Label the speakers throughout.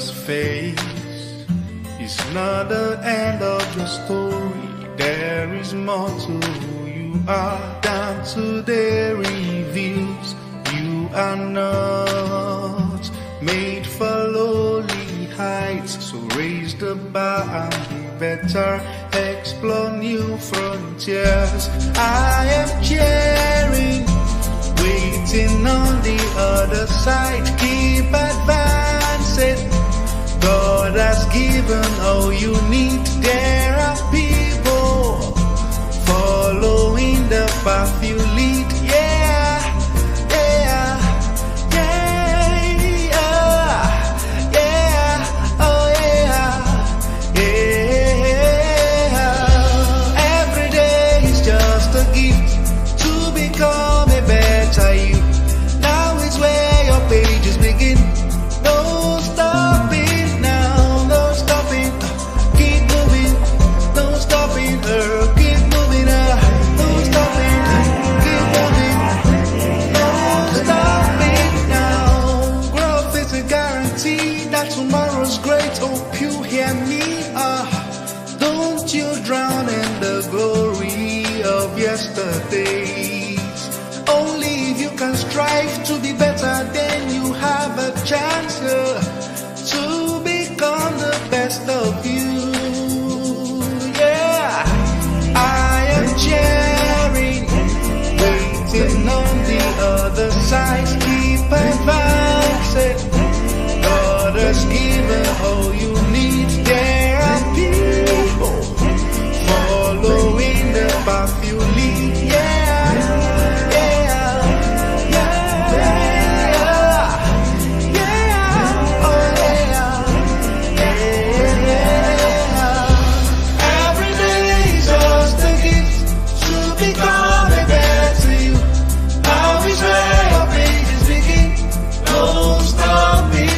Speaker 1: God's face. It's not the end of the story. There is more to who you are than today reveals. You are not made for lowly heights, so raise the bar and be better. Explore new frontiers. I am cheering, waiting on the other side. Keep advancing. God has given all you need. There are people following the path you lead. Yeah, yeah, yeah, yeah, oh yeah, yeah. Every day is just a gift to become a better you. Now is where your pages begin. Don't stop it. Tomorrow's great, hope you hear me. Don't you drown in the glory of yesterdays. Only if you can strive to be better, then you have a chance to become the best of you. Yeah, I am cheering, waiting on the other side. Keep advancing. God has given all you need. There are people following the path you lead. Yeah, yeah, yeah, yeah, oh yeah, yeah. Every day is just a gift to become a better you. How is where your pages begin. Don't stop it.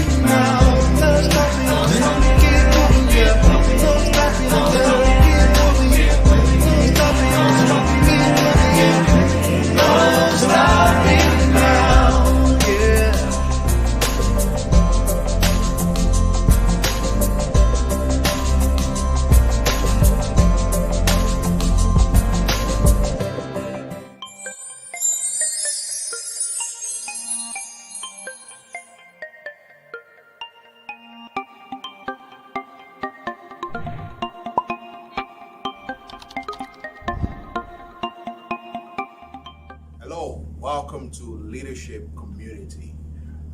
Speaker 2: Welcome to Leadership Community.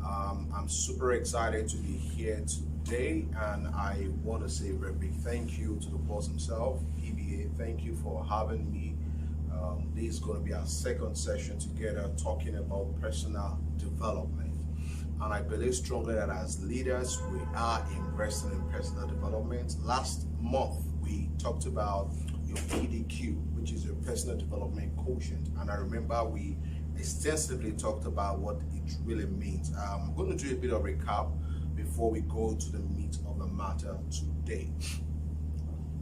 Speaker 2: I'm super excited to be here today, and I want to say a very big thank you to the boss himself, EBA. Thank you for having me. This is going to be our second session together talking about personal development. And I believe strongly that as leaders, we are investing in personal development. Last month, we talked about your PDQ, which is your personal development quotient. And I remember we extensively talked about what it really means. I'm going to do a bit of a recap before we go to the meat of the matter today.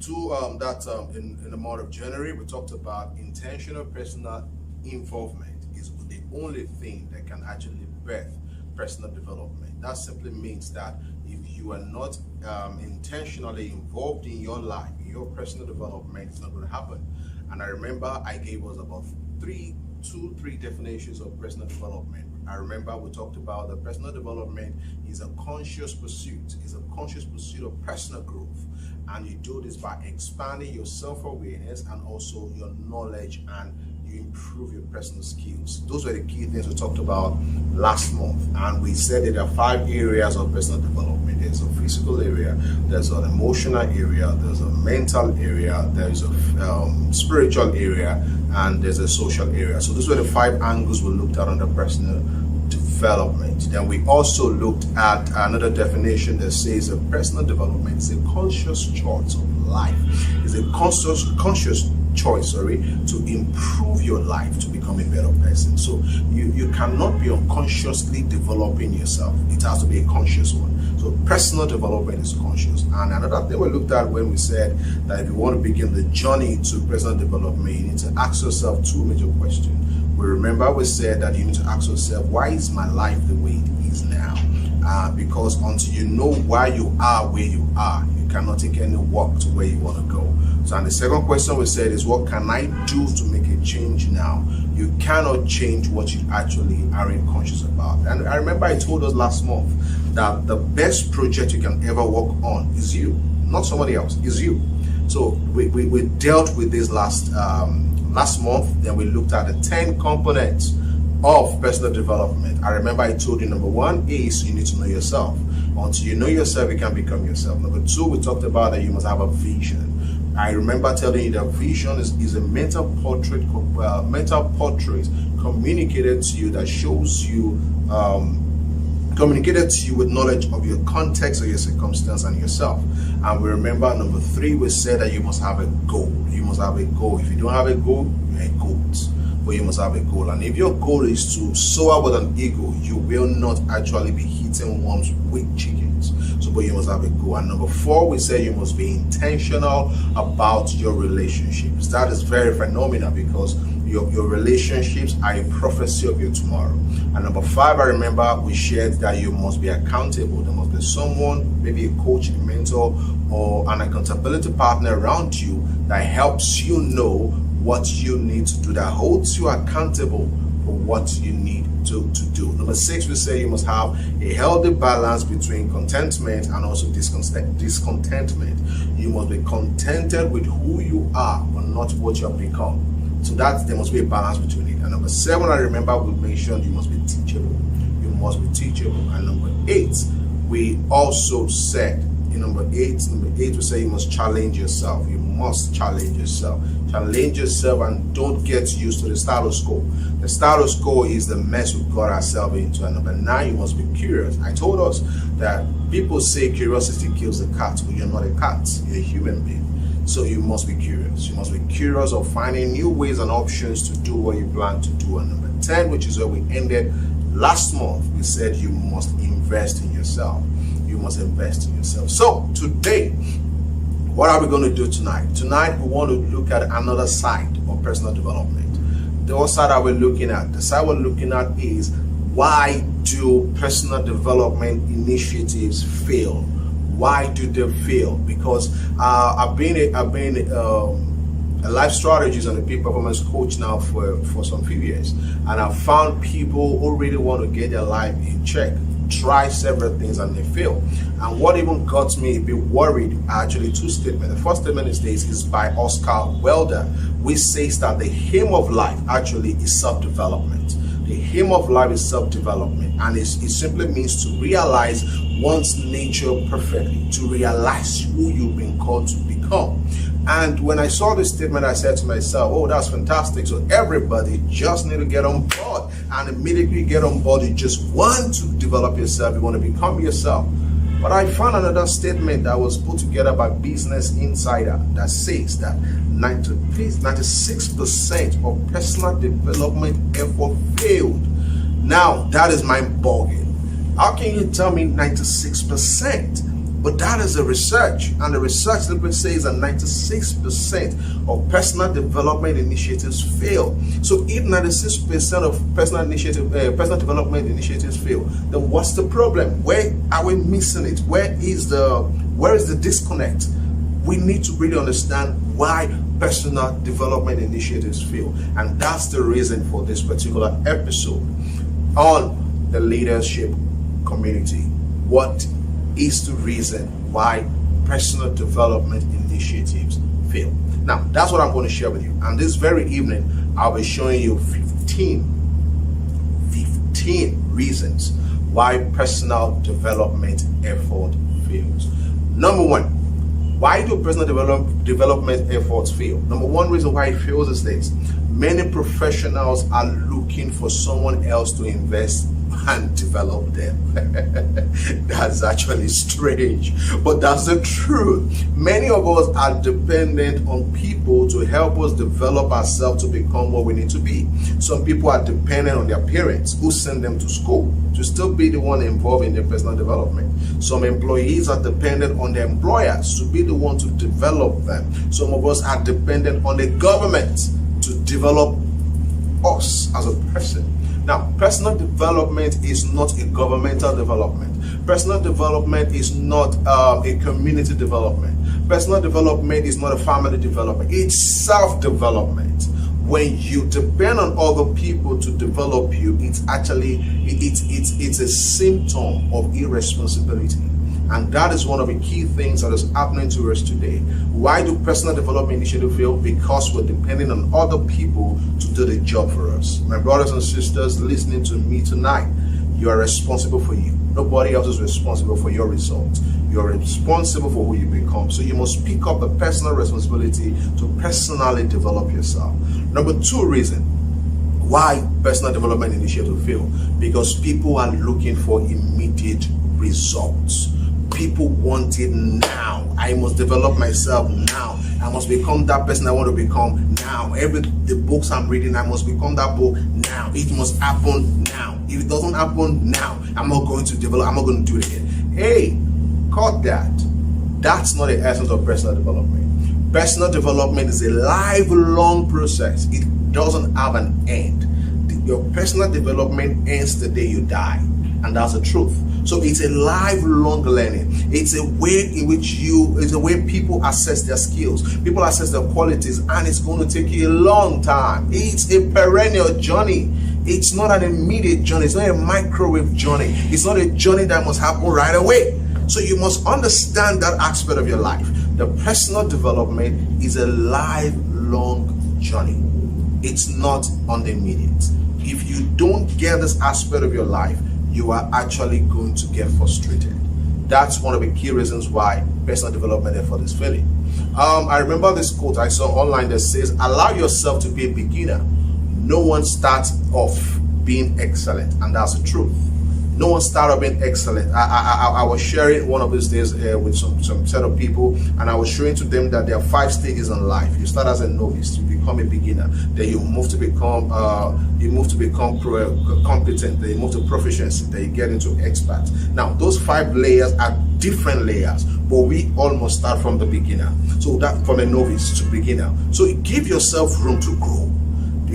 Speaker 2: In the month of January, we talked about intentional personal involvement is the only thing that can actually birth personal development. That simply means that if you are not intentionally involved in your life, in your personal development, it's not going to happen. And I remember I gave us about three definitions of personal development. I remember we talked about the personal development is a conscious pursuit, of personal growth. And you do this by expanding your self-awareness and also your knowledge, and you improve your personal skills. Those were the key things we talked about last month. And we said that there are 5 areas of personal development. There's a physical area, there's an emotional area, there's a mental area, there's a spiritual area, and there's a social area. So those were the 5 angles we looked at under personal development. Then we also looked at another definition that says a personal development is a conscious choice of life. It's a conscious choice, to improve your life, to become a better person. So you cannot be unconsciously developing yourself. It has to be a conscious one. So personal development is conscious. And another thing we looked at when we said that if you want to begin the journey to personal development, you need to ask yourself 2 major questions. We said that you need to ask yourself, why is my life the way it is now? because until you know why you are where you are, you cannot take any walk to where you want to go. So, and the second question we said is, what can I do to make a change now? You cannot change what you actually aren't conscious about. And I remember I told us last month that the best project you can ever work on is you, not somebody else, is you. So we dealt with this last month. Then we looked at the 10 components of personal development. I remember I told you number 1 is you need to know yourself. Until you know yourself, you can become yourself. Number 2, we talked about that you must have a vision. I remember telling you that vision is a mental portrait communicated to you that shows you, communicated to you with knowledge of your context or your circumstance and yourself. And we remember number 3, we said that you must have a goal. You must have a goal. If you don't have a goal, you're a goat. But you must have a goal. And if your goal is to soar with an eagle, you will not actually be hitting worms with chickens. So, but you must have a goal. And number 4, we said you must be intentional about your relationships. That is very phenomenal because your relationships are a prophecy of your tomorrow. And number 5, I remember we shared that you must be accountable. There must be someone, maybe a coach, a mentor, or an accountability partner around you that helps you know what you need to do, that holds you accountable for what you need to do. Number 6, we say you must have a healthy balance between contentment and also discontentment. You must be contented with who you are, but not what you have become. So that there must be a balance between it. And number 7, I remember we mentioned you must be teachable. You must be teachable. And number 8, we also said, in number 8, we say you must challenge yourself. You must challenge yourself. Challenge yourself and don't get used to the status quo. The status quo is the mess we've got ourselves into. And number 9, you must be curious. I told us that people say curiosity kills the cat, but you're not a cat. You're a human being. So you must be curious. You must be curious of finding new ways and options to do what you plan to do. And number 10, which is where we ended last month, we said you must invest in yourself. You must invest in yourself. So today, what are we going to do tonight? Tonight, we want to look at another side of personal development. The other side that we're looking at, the side we're looking at is, why do personal development initiatives fail? Why do they fail? Because I've been a life strategist and a peak performance coach now for some few years, and I've found people who really want to get their life in check try several things and they fail. And what even got me a bit worried are actually 2 statements. The first statement is by Oscar Wilde, which says that the aim of life actually is self-development. The aim of life is self-development, and it simply means to realize one's nature perfectly, to realize who you've been called to become. And when I saw this statement, I said to myself, oh, that's fantastic. So everybody just need to get on board, and immediately get on board. You just want to develop yourself. You want to become yourself. But I found another statement that was put together by Business Insider that says that 96% of personal development effort failed. Now, that is mind-boggling. How can you tell me 96%? But that is the research, and the research simply says that 96% of personal development initiatives fail. So if 96% of personal development initiatives fail, then what's the problem? Where are we missing it? Where is the disconnect? We need to really understand why personal development initiatives fail, and that's the reason for this particular episode on the leadership community. What is the reason why personal development initiatives fail? Now, that's what I'm going to share with you. And this very evening, I'll be showing you 15 reasons why personal development effort fails. Number 1, why do personal development efforts fail? Number 1 reason why it fails is this: many professionals are looking for someone else to invest and develop them. That's actually strange, but that's the truth. Many of us are dependent on people to help us develop ourselves to become what we need to be. Some people are dependent on their parents who send them to school to still be the one involved in their personal development. Some employees are dependent on their employers to be the one to develop them. Some of us are dependent on the government to develop us as a person. Now, personal development is not a governmental development. Personal development is not a community development. Personal development is not a family development. It's self-development. When you depend on other people to develop you, it's actually it's a symptom of irresponsibility. And that is one of the key things that is happening to us today. Why do personal development initiatives fail? Because we're depending on other people to do the job for us. My brothers and sisters listening to me tonight, you are responsible for you. Nobody else is responsible for your results. You're responsible for who you become. So you must pick up the personal responsibility to personally develop yourself. Number 2 reason why personal development initiatives fail: because people are looking for immediate results. People want it now. I must develop myself now. I must become that person I want to become now. The books I'm reading, I must become that book now. It must happen now. If it doesn't happen now, I'm not going to develop. I'm not going to do it again. Hey, cut that. That's not the essence of personal development. Personal development is a lifelong process. It doesn't have an end. Your personal development ends the day you die, and that's the truth. So it's a lifelong learning. It's a way in which it's a way people assess their skills, people assess their qualities, and it's going to take you a long time. It's a perennial journey. It's not an immediate journey. It's not a microwave journey. It's not a journey that must happen right away. So you must understand that aspect of your life. The personal development is a lifelong journey. It's not on the immediate. If you don't get this aspect of your life, you are actually going to get frustrated. That's one of the key reasons why personal development effort is failing. I remember this quote I saw online that says, allow yourself to be a beginner. No one starts off being excellent, and that's the truth. No one started off being excellent. I was sharing one of these days with some set of people, and I was showing to them that there are 5 stages in life. You start as a novice, you become a beginner, then you move to become competent, then you move to proficiency, then you get into expert. Now those 5 layers are different layers, but we almost start from the beginner. So that from a novice to beginner. So give yourself room to grow.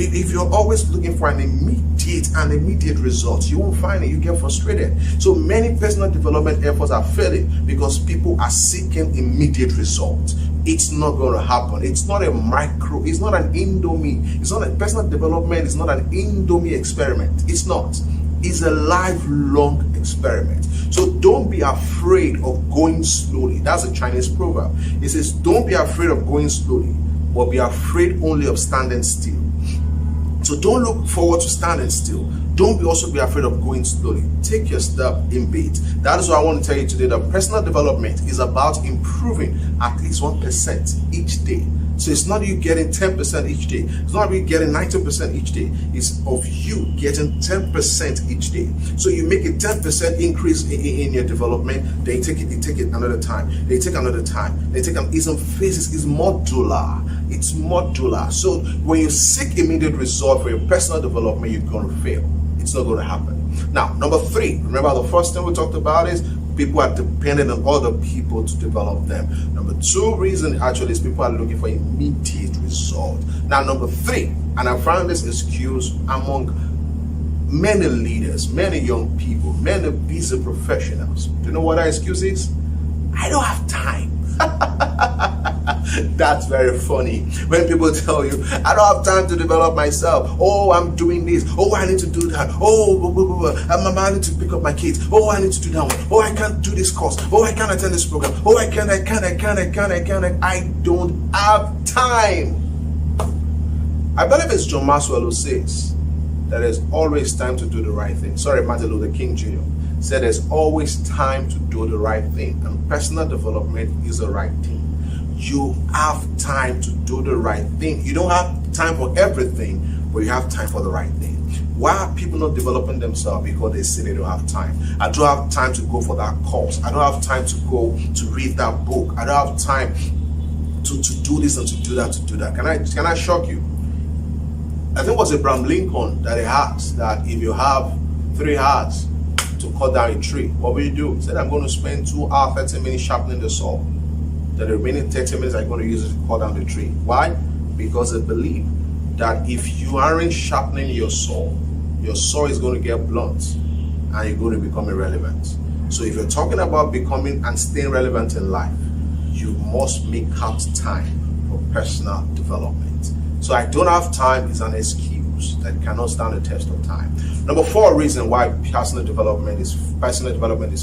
Speaker 2: If you're always looking for an immediate result, you won't find it. You get frustrated. So many personal development efforts are failing because people are seeking immediate results. It's not going to happen. It's not a micro. It's not an Indomie. It's not a personal development. It's not an Indomie experiment. It's not. It's a lifelong experiment. So don't be afraid of going slowly. That's a Chinese proverb. It says, don't be afraid of going slowly, but be afraid only of standing still. So don't look forward to standing still. Don't also be afraid of going slowly. Take your step in bit. That is what I want to tell you today. That personal development is about improving at least 1% each day. So it's not you getting 10% each day. It's not you getting 90% each day. It's of you getting 10% each day. So you make a 10% increase in your development. They take it another time. They take another time. They take it's in phases. It's modular. It's modular. So when you seek immediate result for your personal development, you're going to fail. It's not going to happen. Now, number 3. Remember the first thing we talked about is people are dependent on other people to develop them. Number 2 reason actually is people are looking for immediate result. Now, number 3, and I found this excuse among many leaders, many young people, many busy professionals. Do you know what that excuse is? I don't have time. That's very funny when people tell you, I don't have time to develop myself. Oh, I'm doing this. Oh, I need to do that. Oh, I need to pick up my kids. Oh, I need to do that one. Oh, I can't do this course. Oh, I can't attend this program. Oh, I can't. I don't have time. I believe it's John Maxwell who says that there's always time to do the right thing. Sorry, Martin Luther King Jr. said there's always time to do the right thing, and personal development is the right thing. You have time to do the right thing. You don't have time for everything, but you have time for the right thing. Why are people not developing themselves? Because they say they don't have time. I don't have time to go for that course. I don't have time to go to read that book. I don't have time to do this and to do that. Can I shock you? I think it was Abraham Lincoln that he asked that if you have 3 hours to cut down a tree, what will you do? He said, I'm going to spend 2 hours, 30 minutes sharpening the saw. The remaining 30 minutes I'm going to use it to cut down the tree. Why? Because they believe that if you aren't sharpening your saw, your saw is going to get blunt and you're going to become irrelevant. So if you're talking about becoming and staying relevant in life, you must make out time for personal development. So I don't have time is an excuse that cannot stand the test of time. Number 4 reason why personal development is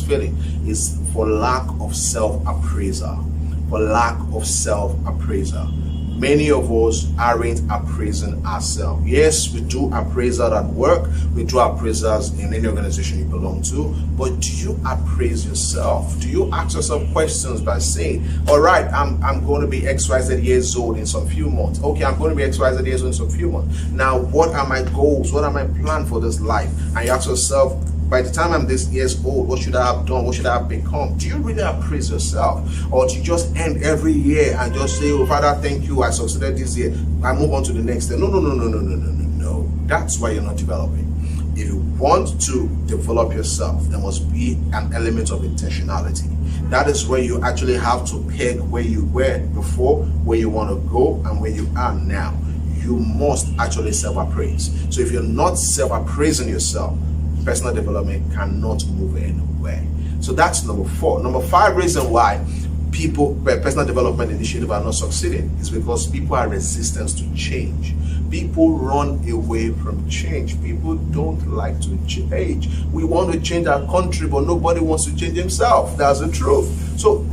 Speaker 2: failing is for lack of self-appraisal. For lack of self-appraisal. Many of us aren't appraising ourselves. Yes, we do appraisal at work, we do appraisals in any organization you belong to, but do you appraise yourself? Do you ask yourself questions by saying, all right, I'm going to be XYZ years old in some few months. Okay, I'm going to be XYZ years old in some few months. Now, what are my goals? What are my plans for this life? And you ask yourself, by the time I'm this years old, what should I have done? What should I have become? Do you really appraise yourself? Or do you just end every year and just say, oh, Father, thank you, I succeeded this year, I move on to the next year? No. That's why you're not developing. If you want to develop yourself, there must be an element of intentionality. That is where you actually have to peg where you were before, where you want to go, and where you are now. You must actually self-appraise. So if you're not self-appraising yourself, personal development cannot move anywhere. So that's number 4. Number 5 reason why personal development initiatives are not succeeding is because people are resistant to change. People run away from change. People don't like to change. We want to change our country, but nobody wants to change himself. That's the truth. So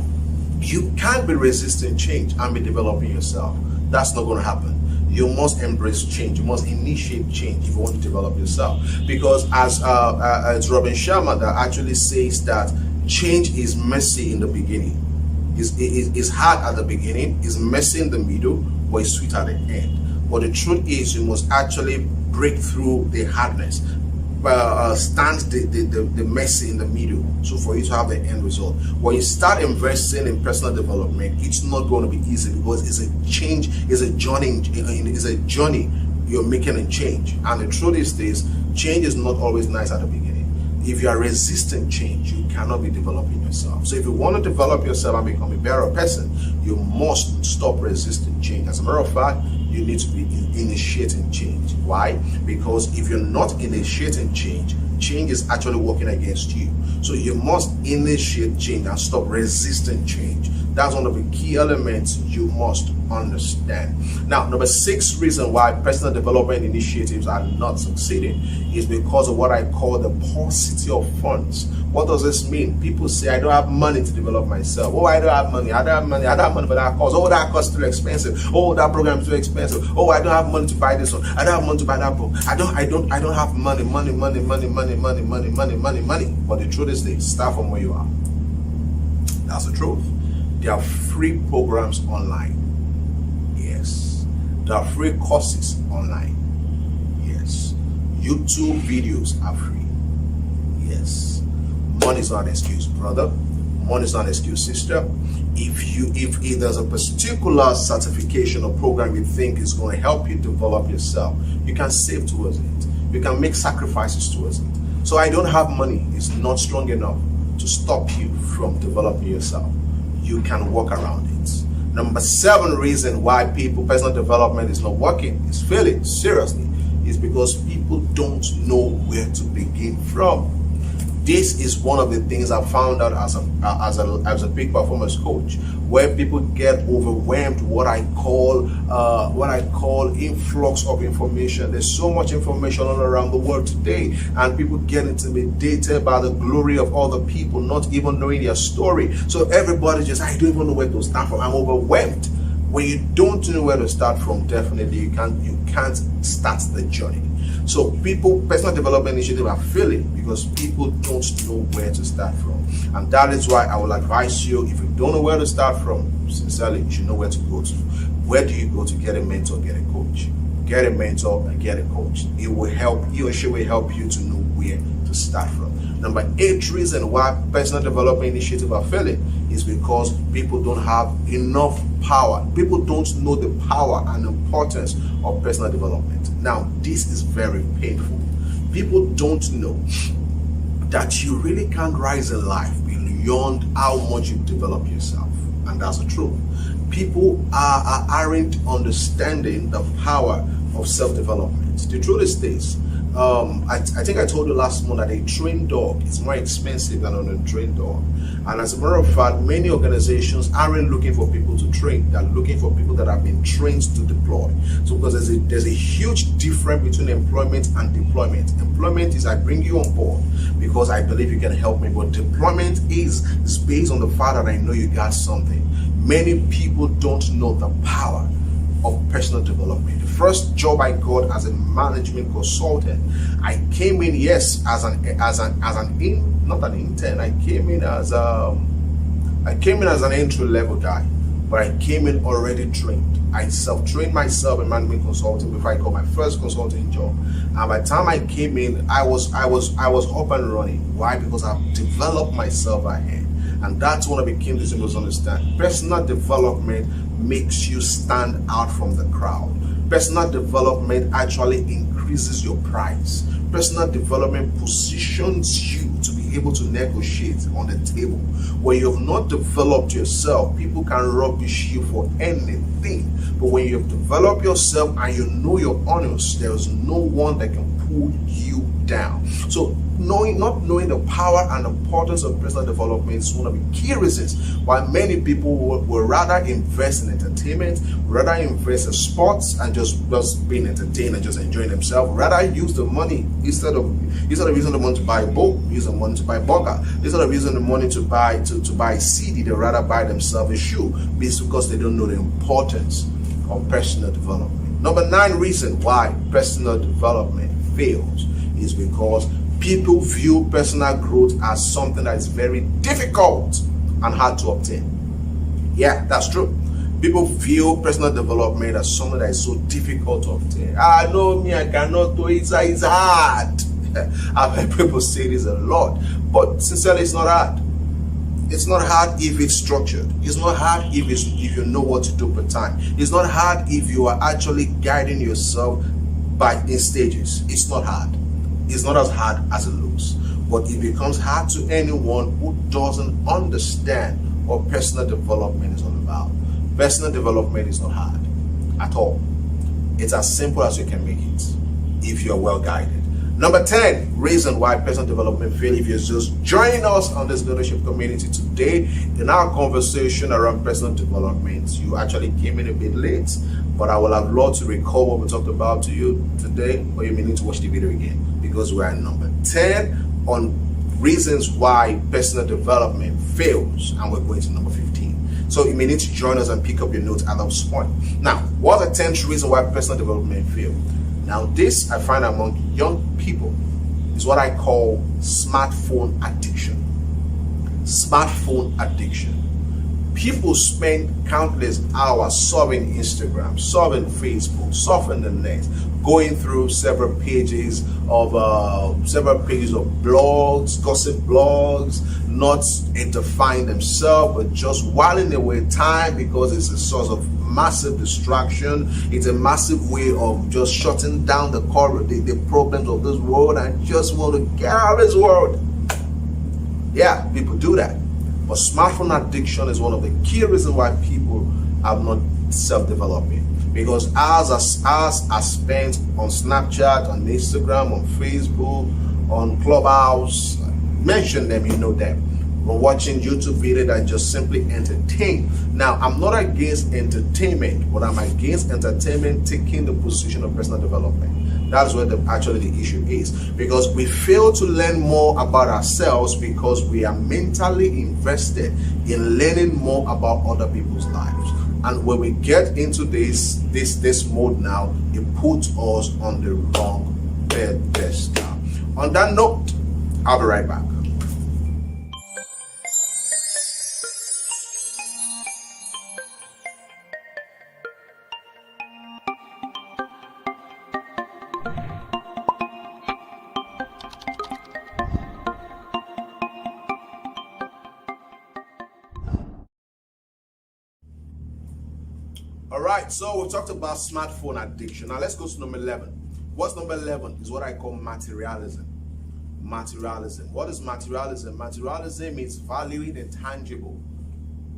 Speaker 2: you can't be resisting change and be developing yourself. That's not going to happen. You must embrace change. You must initiate change if you want to develop yourself. Because as it's Robin Sharma that actually says that change is messy in the beginning. It's hard at the beginning, it's messy in the middle, but it's sweet at the end. But the truth is, you must actually break through the hardness, stand the messy in the middle, so for you to have the end result. When you start investing in personal development, it's not going to be easy because it's a change, it's a journey you're making a change. And the truth is this, change is not always nice at the beginning. If you are resisting change, you cannot be developing yourself. So if you want to develop yourself and become a better person, you must stop resisting change. As a matter of fact, you need to be initiating change. Why? Because if you're not initiating change, change is actually working against you. So you must initiate change and stop resisting change. That's one of the key elements you must understand. Now, number 6 reason why personal development initiatives are not succeeding is because of what I call the paucity of funds. What does this mean? People say, I don't have money to develop myself. Oh, I don't have money for that course. Oh, that course is too expensive. Oh, that program is too expensive. Oh, I don't have money to buy this one. I don't have money to buy that book. I don't have money. But the truth is this, start from where you are. That's the truth. There are free programs online. Yes. There are free courses online. Yes. YouTube videos are free. Yes. Money is not an excuse, brother. Money is not an excuse, sister. If there's a particular certification or program you think is going to help you develop yourself, you can save towards it. You can make sacrifices towards it. So I don't have money is not strong enough to stop you from developing yourself. You can work around it. Number 7 reason why personal development is not working, is failing seriously, is because people don't know where to begin from. This is one of the things I found out as a peak performance coach, where people get overwhelmed. What I call influx of information. There's so much information all around the world today, and people get intimidated by the glory of other people, not even knowing their story. So everybody just, I don't even know where to start from. I'm overwhelmed. When you don't know where to start from, definitely you can't start the journey. So personal development initiatives are failing because people don't know where to start from. And that is why I will advise you, if you don't know where to start from, sincerely, you should know where to go to. Where do you go to get a mentor, get a coach? Get a mentor and get a coach. It will help, he or she will help you to know where to start from. Number 8 reason why personal development initiatives are failing is because people don't have enough power. People don't know the power and importance of personal development. Now, this is very painful. People don't know that you really can't rise in life beyond how much you develop yourself. And that's the truth. People aren't understanding the power of self-development. The truth is this, I think I told you last month that a trained dog is more expensive than an untrained dog. And as a matter of fact, many organizations aren't looking for people to train. They're looking for people that have been trained to deploy. So because there's a huge difference between employment and deployment. Employment is I bring you on board because I believe you can help me. But deployment is based on the fact that I know you got something. Many people don't know the power of personal development. The first job I got as a management consultant, I came in, yes, not an intern. I came in as an entry level guy, but I came in already trained. I self-trained myself in management consulting before I got my first consulting job. And by the time I came in, I was up and running. Why? Because I've developed myself ahead. And that's one of the key things you must understand. Personal development makes you stand out from the crowd. Personal development actually increases your price. Personal development positions you to be able to negotiate on the table. When you have not developed yourself, people can rubbish you for anything. But when you have developed yourself and you know your honors, there is no one that can pull you down. So not knowing the power and importance of personal development is one of the key reasons why many people will rather invest in entertainment, rather invest in sports and just being entertained and just enjoying themselves, rather use the money instead of using the money to buy a book, use the money to buy a burger, instead of using the money to buy a CD, they rather buy themselves a shoe because they don't know the importance of personal development. Number 9 reason why personal development fails is because people view personal growth as something that is very difficult and hard to obtain. Yeah, that's true. People view personal development as something that is so difficult to obtain. I cannot do it. It's hard. I've heard people say this a lot, but sincerely, it's not hard. It's not hard if it's structured. It's not hard if you know what to do per time. It's not hard if you are actually guiding yourself in stages. It's not hard. It's not as hard as it looks. But it becomes hard to anyone who doesn't understand what personal development is all about. Personal development is not hard at all. It's as simple as you can make it if you're well guided. Number 10 reason why personal development fails. If you're just joining us on this leadership community today in our conversation around personal development, you actually came in a bit late, but I will have loved to recall what we talked about to you today, or you may need to watch the video again because we're at number 10 on reasons why personal development fails, and we're going to number 15. So you may need to join us and pick up your notes at this point. Now, what's the 10th reason why personal development fails? Now, this I find among young people is what I call smartphone addiction. Smartphone addiction. People spend countless hours surfing Instagram, surfing Facebook, surfing the net, going through several pages of blogs, gossip blogs, not edifying themselves, but just whiling away time because it's a source of massive distraction. It's a massive way of just shutting down the problems of this world and just want to get out of this world. Yeah, people do that. But smartphone addiction is one of the key reasons why people are not self-developing. Because hours are spent on Snapchat, on Instagram, on Facebook, on Clubhouse. Mention them, you know them. We're watching YouTube videos that just simply entertain. Now, I'm not against entertainment, but I'm against entertainment taking the position of personal development. That's where actually the issue is. Because we fail to learn more about ourselves because we are mentally invested in learning more about other people's lives. And when we get into this mode now, it puts us on the wrong pedestal. On that note, I'll be right back. All right, so we talked about smartphone addiction. Now let's go to number 11. What's number 11 is what I call materialism. Materialism. What is materialism? Materialism is valuing the tangible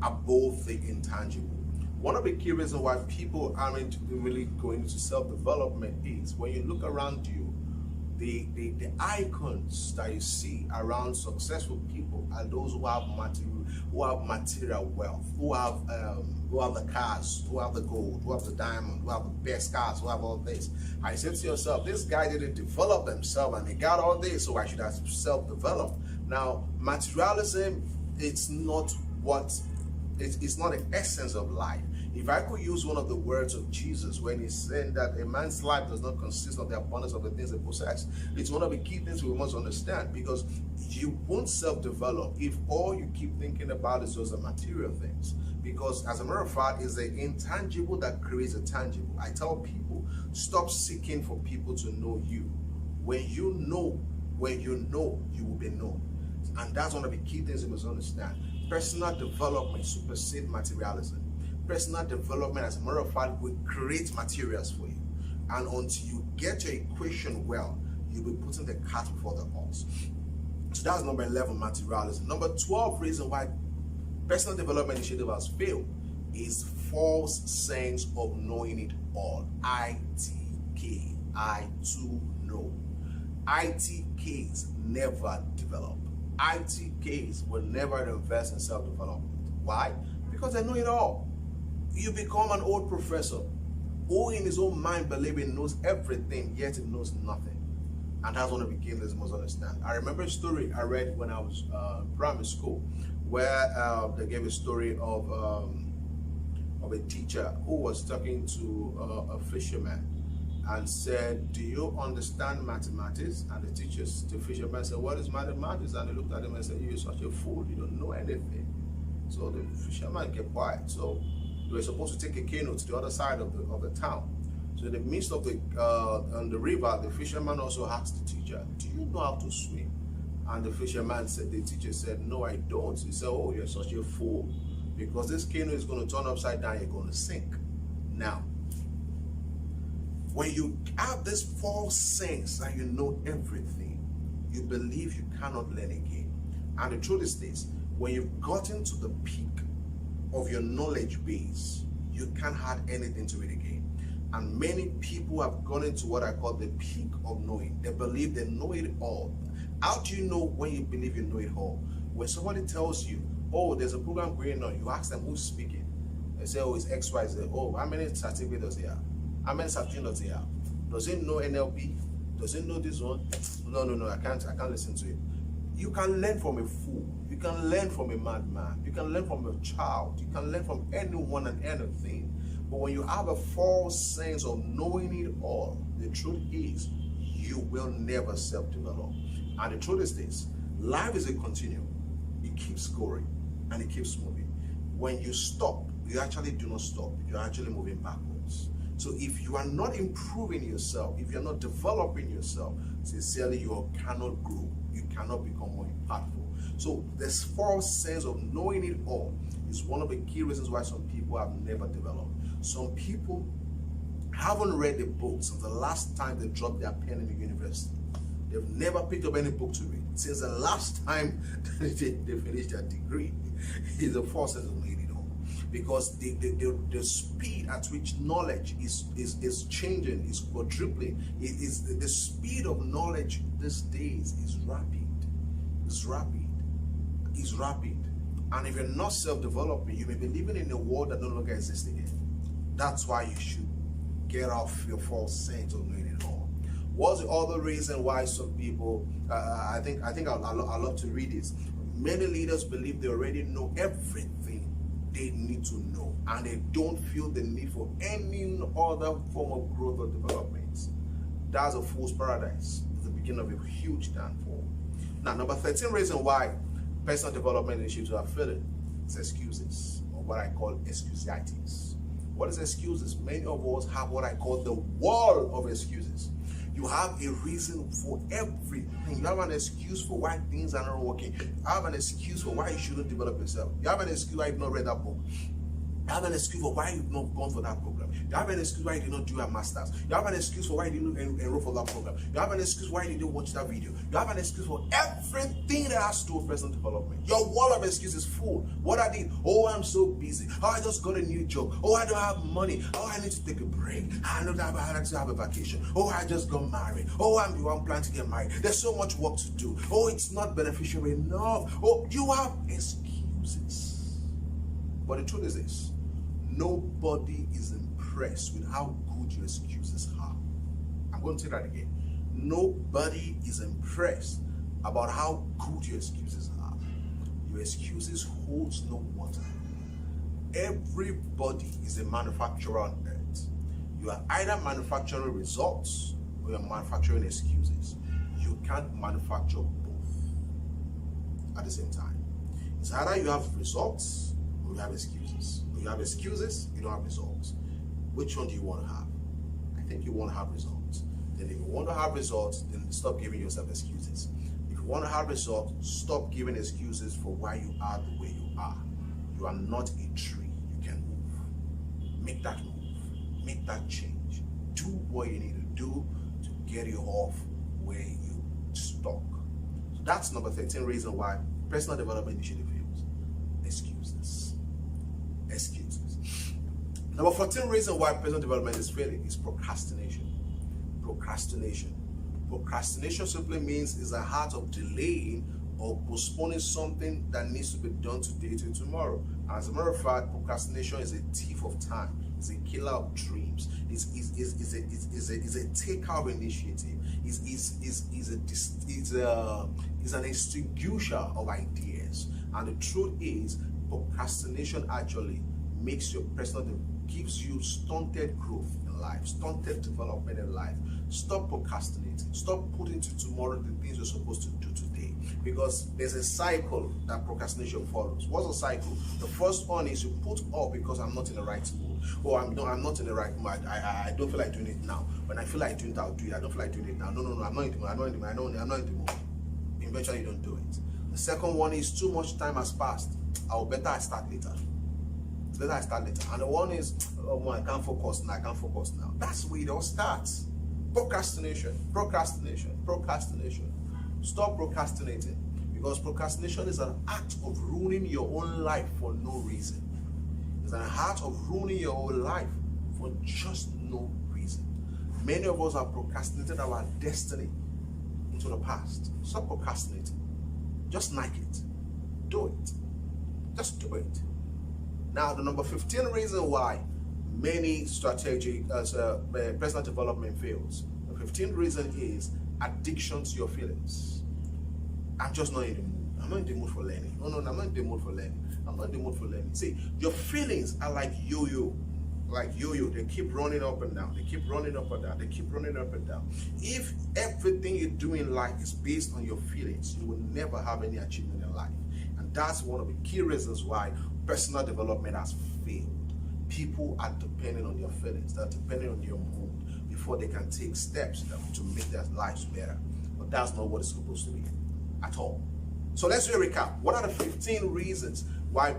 Speaker 2: above the intangible. One of the key reasons why people aren't really going into self-development is when you look around you, the icons that you see around successful people are those who have material wealth, who have the cars, who have the gold, who have the diamond, who have the best cars, who have all this. I said to yourself, this guy didn't develop himself and he got all this, so I should have self-developed. Now, materialism, it's not the essence of life. If I could use one of the words of Jesus when he said that a man's life does not consist of the abundance of the things they possess, it's one of the key things we must understand, because you won't self-develop if all you keep thinking about is just the material things. Because as a matter of fact, it's the intangible that creates a tangible. I tell people, stop seeking for people to know you. When you know, you will be known. And that's one of the key things you must understand. Personal development supersedes materialism. Personal development, as a matter of fact, will create materials for you. And until you get your equation well, you'll be putting the cart before the horse. So that's number 11, materialism. Number 12 reason why personal development initiative has failed is false sense of knowing it all. ITK, I too know. ITKs never develop. ITKs will never invest in self-development. Why? Because they know it all. You become an old professor who in his own mind believing knows everything, yet he knows nothing. And that's one of the key things you must understand. I remember a story I read when I was in primary school, where they gave a story of a teacher who was talking to a fisherman and said, do you understand mathematics? And the fisherman said, what is mathematics? And he looked at him and said, you're such a fool, you don't know anything. So the fisherman kept quiet. So they were supposed to take a canoe to the other side of the town. So in the midst of on the river, the fisherman also asked the teacher, do you know how to swim? And the teacher said, no, I don't. He said, oh, you're such a fool, because this canoe is going to turn upside down, you're going to sink. Now, when you have this false sense that you know everything, you believe you cannot learn again. And the truth is this, when you've gotten to the peak of your knowledge base, you can't add anything to it again. And many people have gone into what I call the peak of knowing. They believe they know it all. How do you know when you believe you know it all? When somebody tells you, oh, there's a program going on, you ask them who's speaking. They say, oh, it's XYZ. Oh, how many certificates does he have? How many certificates does he have? Does he know NLP? Does he know this one? No, I can't listen to it. You can learn from a fool. You can learn from a madman. You can learn from a child. You can learn from anyone and anything. But when you have a false sense of knowing it all, the truth is you will never self-develop. And the truth is this, life is a continuum. It keeps going and it keeps moving. When you stop, you actually do not stop. You're actually moving backwards. So if you are not improving yourself, if you're not developing yourself, sincerely, you cannot grow. You cannot become more impactful. So this false sense of knowing it all is one of the key reasons why some people have never developed. Some people haven't read a book since the last time they dropped their pen in the university. They've never picked up any book to read since the last time they finished their degree. It's a false sense of knowing it all. Because the speed at which knowledge is changing, is quadrupling. The speed of knowledge these days is rapid. It's rapid. And if you're not self-developing, you may be living in a world that no longer exists again. That's why you should get off your false sense of knowing it all. What's the other reason why some people, I think I'd love to read this. Many leaders believe they already know everything they need to know, and they don't feel the need for any other form of growth or development. That's a fool's paradise. It's the beginning of a huge downfall. Now, number 13 reason why personal development initiatives are failing is excuses, or what I call excusitis. What is excuses? Many of us have what I call the wall of excuses. You have a reason for everything. You have an excuse for why things are not working. You have an excuse for why you shouldn't develop yourself. You have an excuse why you've not read that book. You have an excuse for why you've not gone for that program. You have an excuse why you did not do a master's. You have an excuse for why you didn't enroll for that program. You have an excuse why you didn't watch that video. You have an excuse for everything that has to do with personal development. Your wall of excuses is full. What I did? Oh, I'm so busy. Oh, I just got a new job. Oh, I don't have money. Oh, I need to take a break. I know that I like to have a vacation. Oh, I just got married. Oh, I'm planning to get married. There's so much work to do. Oh, it's not beneficial enough. Oh, you have excuses. But the truth is this. Nobody is impressed with how good your excuses are. I'm going to say that again. Nobody is impressed about how good your excuses are. Your excuses holds no water. Everybody is a manufacturer on earth. You are either manufacturing results or you're manufacturing excuses. You can't manufacture both at the same time. It's either you have results or you have excuses. When you have excuses, you don't have results. Which one do you want to have? I think you want to have results. Then if you want to have results, then stop giving yourself excuses. If you want to have results, stop giving excuses for why you are the way you are. You are not a tree. You can move. Make that move. Make that change. Do what you need to do to get you off where you stuck. So that's number 13 reason why personal development initiative fails. Excuses. Excuses. Number 14 reason why personal development is failing is procrastination. Procrastination. Procrastination simply means is a heart of delaying or postponing something that needs to be done today to tomorrow. As a matter of fact, procrastination is a thief of time. It's a killer of dreams. It's a taker of initiative. It's an extinguisher of ideas. And the truth is, procrastination actually makes your gives you stunted growth in life, stunted development in life. Stop procrastinating. Stop putting to tomorrow the things you're supposed to do today. Because there's a cycle that procrastination follows. What's a cycle? The first one is you put off because I'm not in the right mood. Or I'm not in the right mood. I don't feel like doing it now. When I feel like doing it, I'll do it. I don't feel like doing it now. No, I'm not in the mood. I'm not in the mood. Eventually you don't do it. The second one is too much time has passed. I start later. Then I start later. And the one is, oh, I can't focus now. That's where it all starts. Procrastination. Stop procrastinating. Because procrastination is an act of ruining your own life for no reason. It's an act of ruining your own life for just no reason. Many of us have procrastinated our destiny into the past. Stop procrastinating. Just like it. Do it. Just do it. Now, the number 15 reason why many strategic personal development fails. The 15th reason is addiction to your feelings. I'm just not in the mood. I'm not in the mood for learning. No, I'm not in the mood for learning. See, your feelings are like yo-yo. They keep running up and down. If everything you do in life is based on your feelings, you will never have any achievement in life. And that's one of the key reasons why personal development has failed. People are depending on their feelings. They're depending on your mood before they can take steps to make their lives better. But that's not what it's supposed to be at all. So let's do a recap. What are the 15 reasons why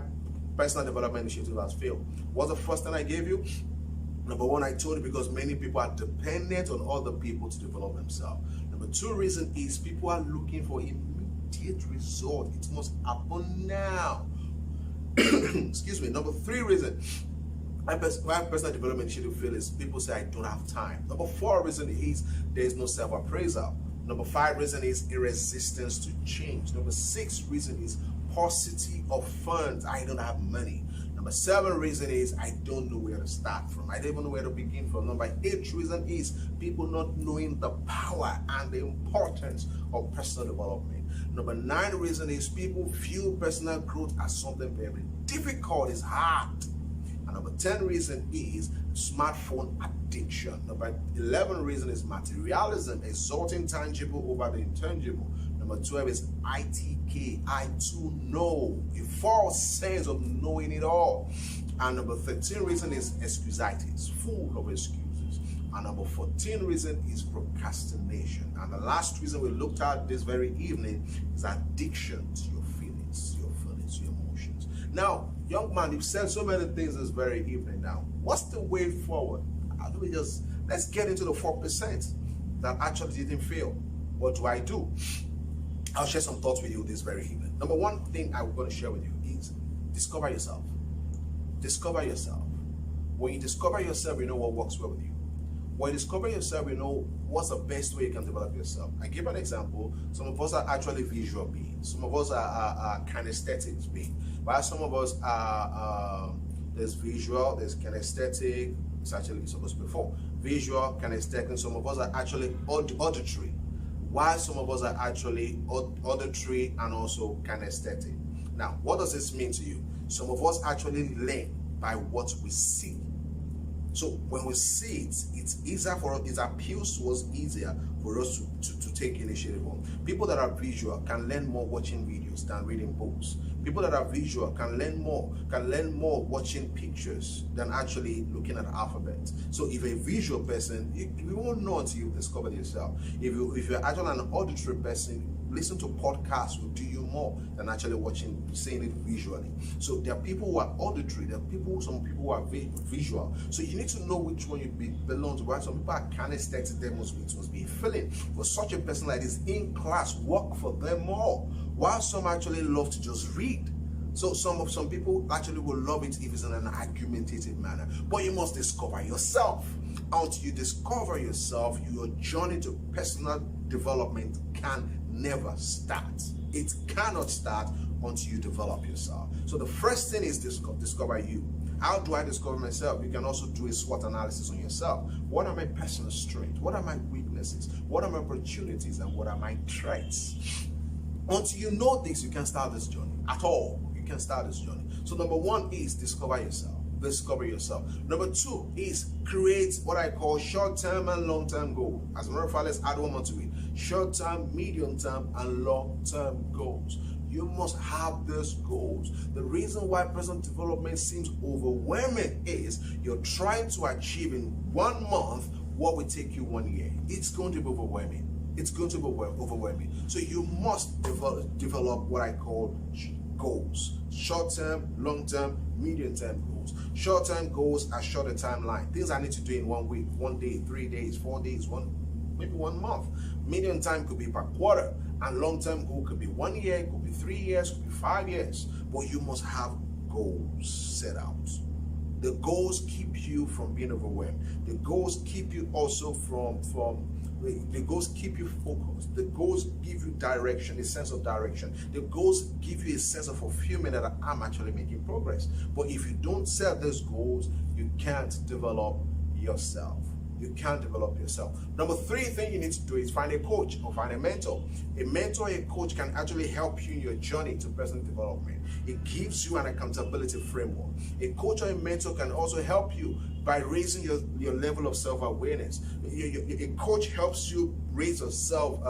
Speaker 2: personal development initiative has failed? What's the first thing I gave you? Number one, I told you because many people are dependent on other people to develop themselves. Number two reason is people are looking for immediate result. It must happen now. Excuse me. Number three reason why personal development initiative fail is people say I don't have time. Number four reason is there is no self-appraisal. Number five reason is a resistance to change. Number six reason is paucity of funds. I don't have money. Number seven reason is I don't know where to start from. I don't even know where to begin from. Number eight reason is people not knowing the power and the importance of personal development. Number nine reason is people view personal growth as something very difficult, it's hard. And number 10 reason is smartphone addiction. Number 11 reason is materialism, exalting tangible over the intangible. Number 12 is ITK, I too know, a false sense of knowing it all. And number 13 reason is excusitis, full of excuses. And number 14 reason is procrastination. And the last reason we looked at this very evening is addiction to your feelings, your emotions. Now, Young man, you've said so many things this very evening now. What's the way forward? How do we let's get into the 4% that actually didn't fail. What do I do? I'll share some thoughts with you this very evening. Number one thing I'm going to share with you is discover yourself. Discover yourself. When you discover yourself, you know what works well with you. When you discover yourself, you know what's the best way you can develop yourself. I give an example. Some of us are actually visual beings. Some of us are kinesthetics beings. While some of us are, there's visual, there's kinesthetic. It's actually supposed to be 4. Visual, kinesthetic, and some of us are actually auditory. While some of us are actually auditory and also kinesthetic. Now, what does this mean to you? Some of us actually learn by what we see. So when we see it, it's easier for us, it appeals to us easier for us to take initiative on. People that are visual can learn more watching videos than reading books. People that are visual can learn more watching pictures than actually looking at the alphabet. So if a visual person, you won't know until you've discovered yourself. If you're actually an auditory person, listen to podcasts will do you more than actually seeing it visually. So there are people who are auditory, some people who are visual. So you need to know which one you belong to. Right? Some people are kinesthetic, it must be a feeling. For such a person like this in class, work for them more. While some actually love to just read. So some people actually will love it if it's in an argumentative manner. But you must discover yourself. Until you discover yourself, your journey to personal development can never start. It cannot start until you develop yourself. So the first thing is discover you. How do I discover myself? You can also do a SWOT analysis on yourself. What are my personal strengths? What are my weaknesses? What are my opportunities? And what are my threats? Until you know this, you can start this journey at all. You can start this journey. So number one is discover yourself. Discover yourself. Number 2 is create what I call short-term and long-term goals. As a matter of fact, let's add one more to it. Short-term, medium-term, and long-term goals. You must have those goals. The reason why personal development seems overwhelming is you're trying to achieve in 1 month what will take you 1 year. It's going to be overwhelming. It's going to be overwhelming. So you must develop what I call goals. Short-term, long-term, medium-term goals. Short-term goals are shorter timeline. Things I need to do in 1 week, 1 day, 3 days, 4 days, maybe 1 month. Medium time could be per quarter, and long-term goal could be 1 year, could be 3 years, could be 5 years. But you must have goals set out. The goals keep you from being overwhelmed. The goals keep you also the goals keep you focused. The goals give you direction, a sense of direction. The goals give you a sense of fulfillment that I'm actually making progress. But if you don't set those goals, you can't develop yourself. You can't develop yourself. Number 3 thing you need to do is find a coach or find a mentor. A mentor or a coach can actually help you in your journey to personal development. It gives you an accountability framework. A coach or a mentor can also help you by raising your level of self-awareness. A coach helps you raise yourself.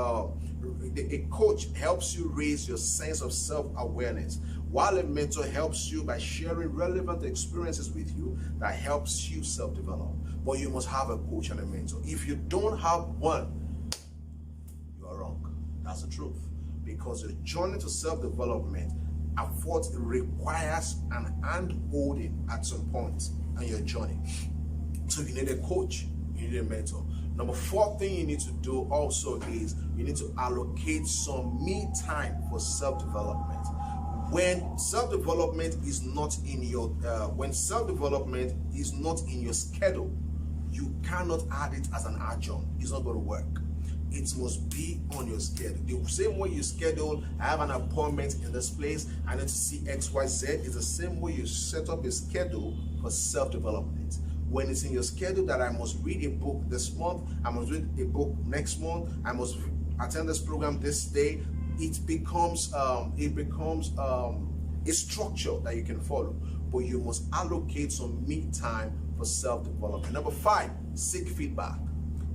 Speaker 2: A coach helps you raise your sense of self-awareness, while a mentor helps you by sharing relevant experiences with you that helps you self-develop. But you must have a coach and a mentor. If you don't have one, you are wrong. That's the truth. Because your journey to self-development requires an hand-holding at some point on your journey. So you need a coach, you need a mentor. Number 4 thing you need to do also is you need to allocate some me time for self-development. When self-development is not in your schedule, you cannot add it as an adjunct. It's not going to work. It must be on your schedule. The same way you schedule, I have an appointment in this place, I need to see XYZ, is the same way you set up a schedule for self-development. When it's in your schedule that I must read a book this month, I must read a book next month, I must attend this program this day, it becomes a structure that you can follow. But you must allocate some me time for self-development. Number 5, seek feedback.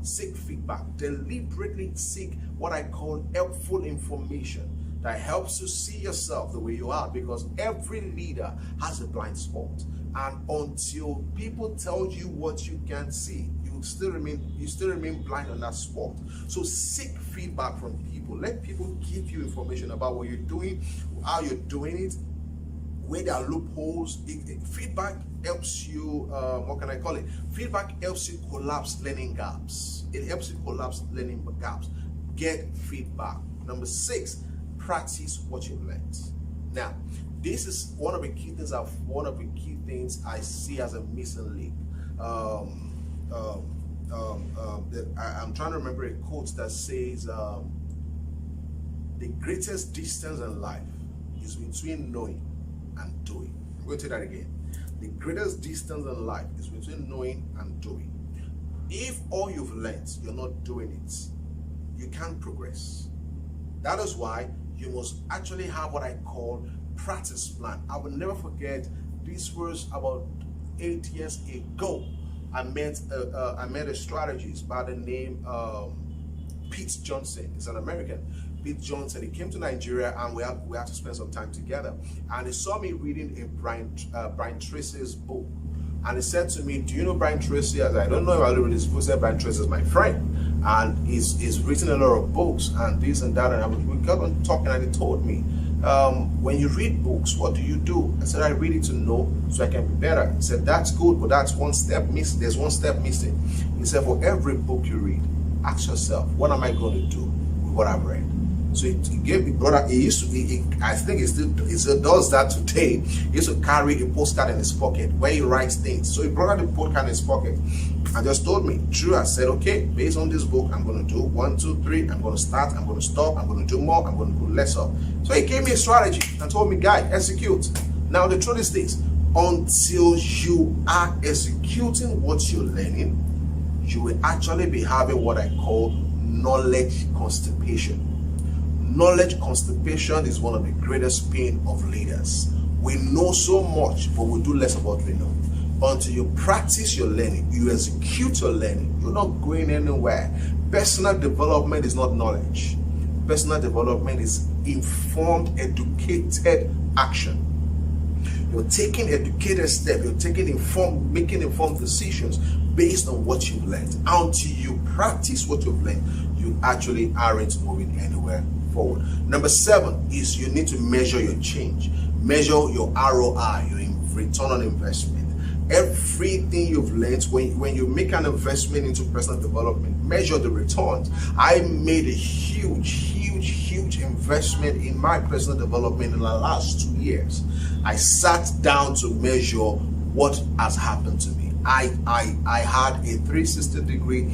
Speaker 2: Seek feedback. Deliberately seek what I call helpful information that helps you see yourself the way you are, because every leader has a blind spot. And until people tell you what you can't see, you still remain blind on that spot. So seek feedback from people. Let people give you information about what you're doing, how you're doing it, where there are loopholes. Feedback helps you, what can I call it? Feedback helps you collapse learning gaps. It helps you collapse learning gaps. Get feedback. Number 6, practice what you've learned. Now, this is one of the key things I see as a missing link. I'm trying to remember a quote that says, the greatest distance in life is between knowing and doing. I'm going to say that again. The greatest distance in life is between knowing and doing. If all you've learned, you're not doing it, you can't progress. That is why you must actually have what I call practice plan. I will never forget, this was about 8 years ago. I met a strategist by the name Pete Johnson. He's an American. Pete Johnson. He came to Nigeria and we had to spend some time together. And he saw me reading a Brian Tracy's book. And he said to me, "Do you know Brian Tracy?" I said, "I don't know if I read this book." He said, "Brian Tracy is my friend. And he's written a lot of books and this and that." And we got on talking and he told me, "When you read books, what do you do?" I said, "I read it to know so I can be better." He said, "That's good, but that's one step missing. There's one step missing." He said, "For every book you read, ask yourself, what am I going to do with what I've read?" So he gave me, brother, I think he still does that today. He used to carry a postcard in his pocket where he writes things. So he brought out the postcard in his pocket and just told me, "True." I said, "Okay, based on this book, I'm going to do 1, 2, 3. I'm going to start, I'm going to stop, I'm going to do more, I'm going to do lesser." So he gave me a strategy and told me, "Guy, execute." Now the truth is this: until you are executing what you're learning, you will actually be having what I call knowledge constipation. Knowledge constipation is one of the greatest pain of leaders. We know so much, but we do less of what we know. Until you practice your learning, you execute your learning, you're not going anywhere. Personal development is not knowledge. Personal development is informed, educated action. You're taking educated steps, you're making informed decisions based on what you've learned. Until you practice what you've learned, you actually aren't moving anywhere forward. Number 7 is you need to measure your change. Measure your ROI, your return on investment. Everything you've learned, when you make an investment into personal development, measure the returns. I made a huge investment in my personal development in the last 2 years. I sat down to measure what has happened to me. I had a 360-degree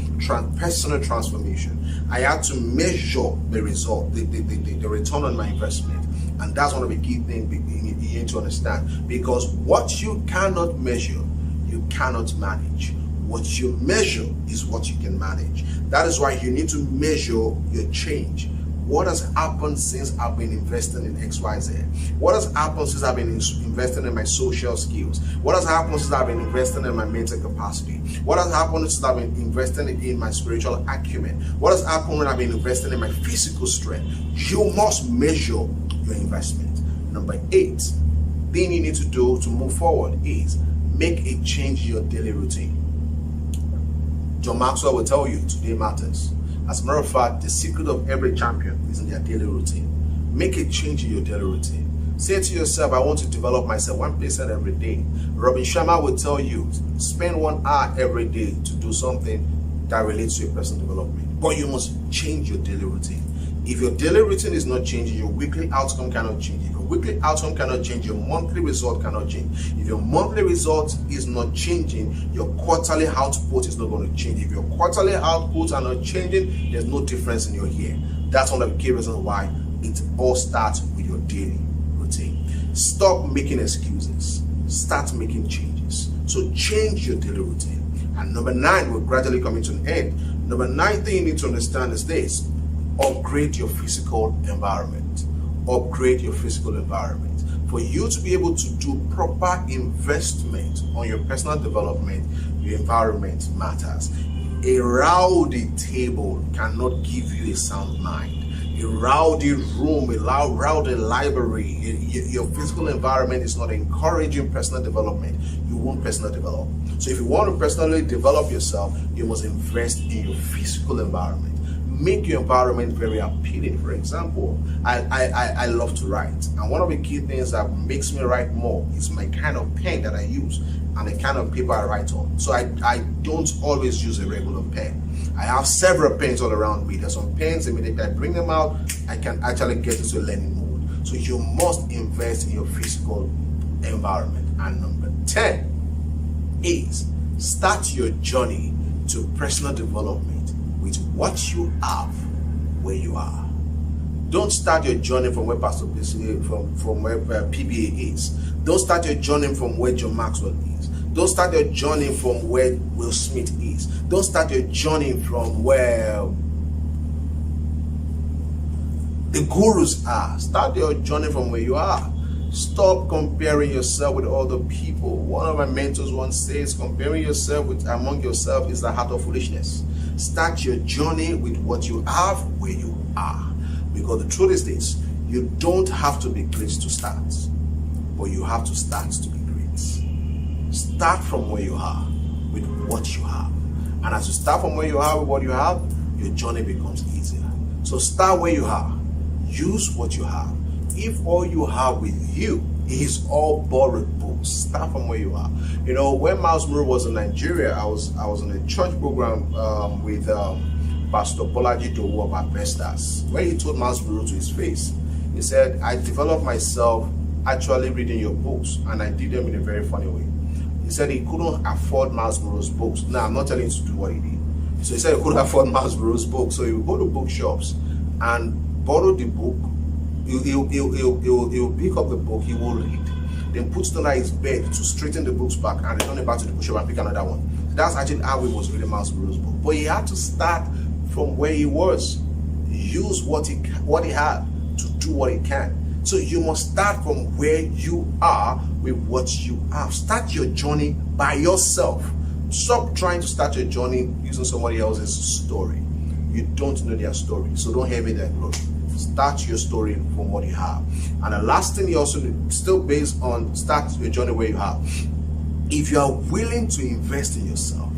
Speaker 2: personal transformation. I had to measure the result, the return on my investment. And that's one of the key things you need to understand. Because what you cannot measure, you cannot manage. What you measure is what you can manage. That is why you need to measure your change. What has happened since I've been investing in XYZ? What has happened since I've been investing in my social skills? What has happened since I've been investing in my mental capacity? What has happened since I've been investing in my spiritual acumen? What has happened when I've been investing in my physical strength? You must measure your investment. Number 8, thing you need to do to move forward is make a change in your daily routine. John Maxwell will tell you today matters. As a matter of fact, the secret of every champion is in their daily routine. Make a change in your daily routine. Say to yourself, I want to develop myself 1% every day. Robin Sharma will tell you, spend 1 hour every day to do something that relates to your personal development. But you must change your daily routine. If your daily routine is not changing, your weekly outcome cannot change. If your weekly outcome cannot change, your monthly result cannot change. If your monthly result is not changing, your quarterly output is not going to change. If your quarterly outputs are not changing, there's no difference in your year. That's one of the key reasons why it all starts with your daily routine. Stop making excuses. Start making changes. So change your daily routine. And number 9, we're gradually coming to an end. Number 9 thing you need to understand is this: upgrade your physical environment. Upgrade your physical environment. For you to be able to do proper investment on your personal development, your environment matters. A rowdy table cannot give you a sound mind. A rowdy room, a rowdy library, your physical environment is not encouraging personal development. You won't personally develop. So if you want to personally develop yourself, you must invest in your physical environment. make your environment very appealing. For example, I love to write, and one of the key things that makes me write more is my kind of pen that I use and the kind of paper I write on. So I don't always use a regular pen. I have several pens all around me. There's some pens, immediately I bring them out, I can actually get into a learning mode. So you must invest in your physical environment. And number 10 is start your journey to personal development with what you have where you are. Don't start your journey from where Pastor from where PBA is. Don't start your journey from where John Maxwell is. Don't start your journey from where Will Smith is. Don't start your journey from where the gurus are. Start your journey from where you are. Stop comparing yourself with other people. One of my mentors once says, comparing yourself among yourself is the heart of foolishness. Start your journey with what you have where you are. Because the truth is this, you don't have to be great to start, but you have to start to be great. Start from where you are with what you have. And as you start from where you are with what you have, your journey becomes easier. So start where you are. Use what you have. If all you have with you is all borrowed books, start from where you are. You know, when Miles Monroe was in Nigeria, I was on a church program with Pastor Bolaji Dowo about Vestas, where he told Miles Monroe to his face. He said, I developed myself actually reading your books, and I did them in a very funny way. He said he couldn't afford Miles Monroe's books. Now, I'm not telling you to do what he did. So he said he couldn't afford Miles Monroe's books. So he would go to bookshops and borrow the book. He'll pick up the book, he will read, then put it under his bed to straighten the books back and return it back to the bookshop and pick another one. That's actually how he was reading Miles Monroe's book. But he had to start from where he was. Use what he had to do what he can. So you must start from where you are with what you have. Start your journey by yourself. Stop trying to start your journey using somebody else's story. You don't know their story, so don't hear me their glory. Start your story from what you have. And the last thing you also do, still based on start your journey where you have. If you are willing to invest in yourself,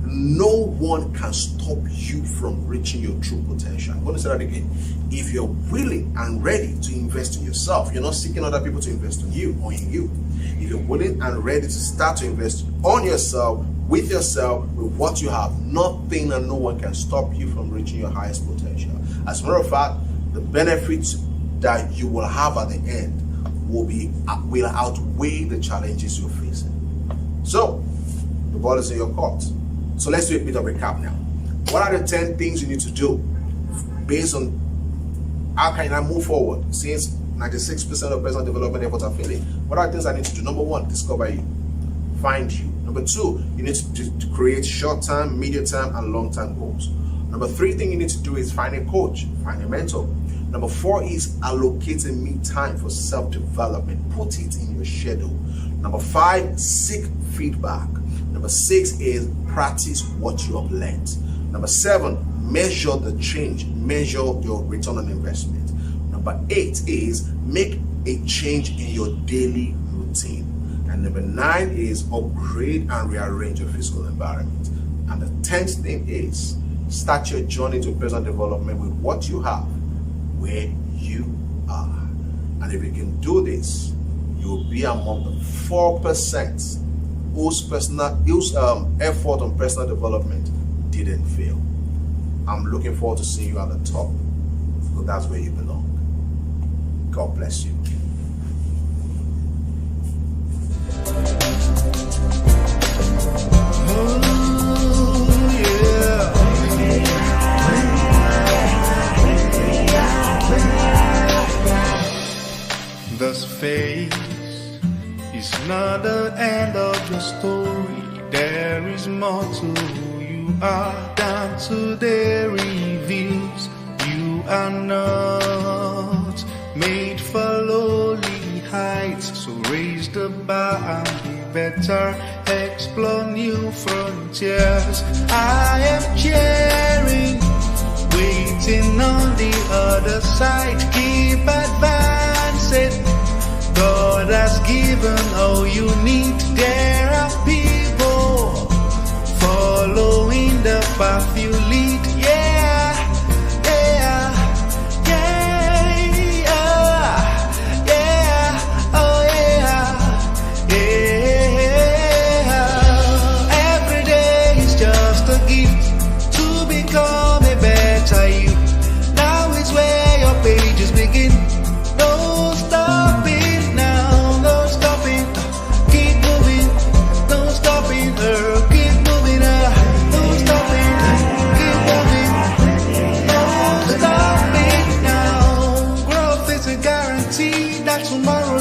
Speaker 2: no one can stop you from reaching your true potential. I'm going to say that again. If you're willing and ready to invest in yourself, you're not seeking other people to invest in you or in you. If you're willing and ready to start to invest on yourself, with what you have, nothing and no one can stop you from reaching your highest potential. As a matter of fact, the benefits that you will have at the end will outweigh the challenges you're facing. So, the ball is in your court. So let's do a bit of a recap now. What are the 10 things you need to do based on how can I move forward since 96% of personal development efforts are failing? What are the things I need to do? Number 1, discover you. Find you. Number 2, you need to create short-term, medium-term, and long-term goals. Number 3 thing you need to do is find a coach, find a mentor. Number 4 is allocate a me time for self-development. Put it in your schedule. Number 5, seek feedback. Number 6 is practice what you have learned. Number 7, measure the change. Measure your return on investment. Number 8 is make a change in your daily routine. And number 9 is upgrade and rearrange your physical environment. And the 10th thing is start your journey to personal development with what you have where you are. And if you can do this, you'll be among the 4% whose effort on personal development didn't fail. I'm looking forward to seeing you at the top, because that's where you belong. God bless you.
Speaker 1: This phase is not the end of your story. There is more to who you are than today reveals. You are not made for lowly heights, so raise the bar and be better. Explore new frontiers. I am cheering, waiting on the other side. Keep advancing. God has given all you need. There are people following the path you lead. Yeah.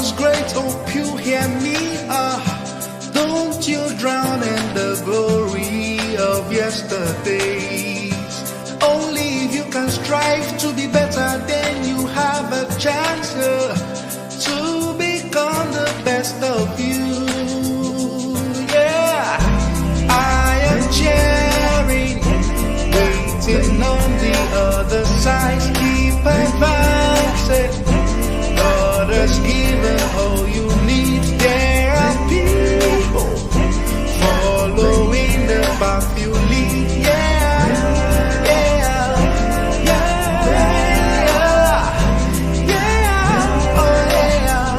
Speaker 1: tomorrow's great, hope you hear me. Don't you drown in the glory of yesterdays. Only if you can strive to be better, then you have a chance to become the best of you. Yeah, I am cheering, waiting on the other side. Keep advancing, God has given all you need. There are people following the path you lead. Yeah, yeah, yeah, yeah, oh yeah, yeah.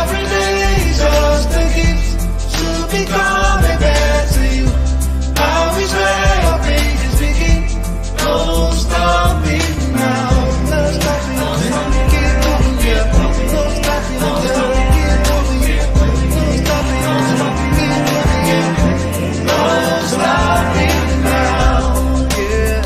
Speaker 1: Every day is just a gift to become a better you. How is where your pages begin? No stopping now, no stopping now. Keep moving, yeah. No stopping now, keep moving, yeah. No stopping now, keep moving, yeah. No stopping now, yeah.